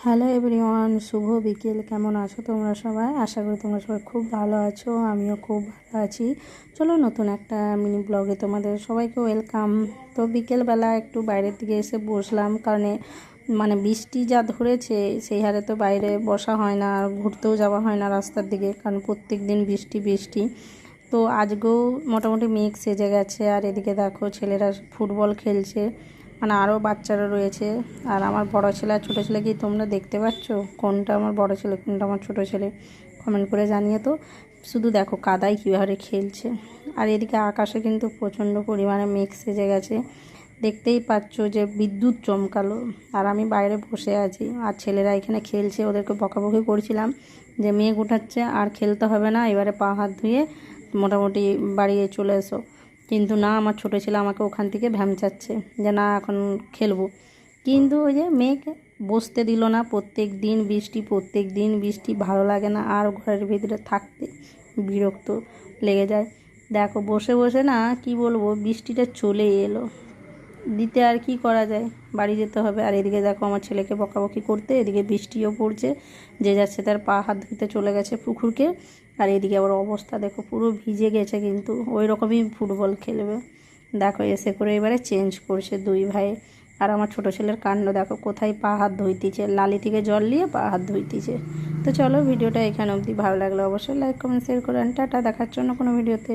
Hello everyone, শুভ বিকেল। কেমন আছো তোমরা সবাই? আশা করি তোমরা সবাই খুব ভালো আছো, আমিও খুব ভালো আছি। চলো নতুন একটা মিনি ব্লগে তোমাদের সবাইকে ওয়েলকাম। তো বিকেলবেলা একটু বাইরের দিকে এসে বসলাম, কারণ বৃষ্টি যা ধরেছে সেই হারে তো বাইরে বসা হয় না, আর ঘুরতেও যাওয়া হয় না রাস্তার দিকে, কারণ প্রত্যেক দিন বৃষ্টি বৃষ্টি। তো আজকেও মোটামুটি মেঘ সেজে গেছে, আর এদিকে দেখো ছেলেরা ফুটবল খেলছে, আরও বাচ্চারা রয়েছে। আর আমার বড় ছেলে আর ছোটো ছেলে কি তোমরা দেখতে পাচ্ছ কোনটা আমার বড় ছেলে কোনটা আমার ছোটো ছেলে? কমেন্ট করে জানিয়ে তো। শুধু দেখো কাদায় কীভাবে খেলছে। আর এদিকে আকাশে কিন্তু প্রচণ্ড পরিমাণে মেঘ সেজে গেছে, দেখতেই পাচ্ছ যে বিদ্যুৎ চমকালো। আর আমি বাইরে বসে আছি, আর ছেলেরা এখানে খেলছে, ওদেরকে বকাবকি করছিলাম যে মেঘ উঠাচ্ছে আর খেলতে হবে না, এবারে পা হাত ধুয়ে মোটামুটি বাড়িয়ে চলে এসো। কিন্তু না, আমার ছোটো ছেলে আমাকে ওখান থেকে ভ্যামচাচ্ছে যে না এখন খেলবো। কিন্তু ওই যে মেঘ বসতে দিল না। প্রত্যেক দিন বৃষ্টি ভালো লাগে না, আর ঘরের ভিতরে থাকতে বিরক্ত লেগে যায়। দেখো বসে বসে না কি বলবো, বৃষ্টিটা চলে এলো দিতে, আর কি করা যায়, বাড়ি যেতে হবে। আর এদিকে দেখো আমার ছেলেকে বকাবকি করতে, এদিকে বৃষ্টিও পড়ছে, যে যাচ্ছে তার পা হাত ধুতে চলে গেছে পুকুরকে। আর এদিকে আবার অবস্থা দেখো পুরো ভিজে গেছে, কিন্তু ওই রকমই ফুটবল খেলবে। দেখো এসে করে এবারে চেঞ্জ করছে দুই ভাই। আর আমার ছোটো ছেলের কাণ্ড দেখো, কোথায় পা হাত ধুইতেছে, লালি থেকে জল নিয়ে পা হাত ধুইতেছে। তো চলো ভিডিওটা এখানে অবধি, ভালো লাগলে অবশ্যই লাইক কমেন্ট শেয়ার করেন। টাটা, দেখার জন্য কোনো ভিডিওতে।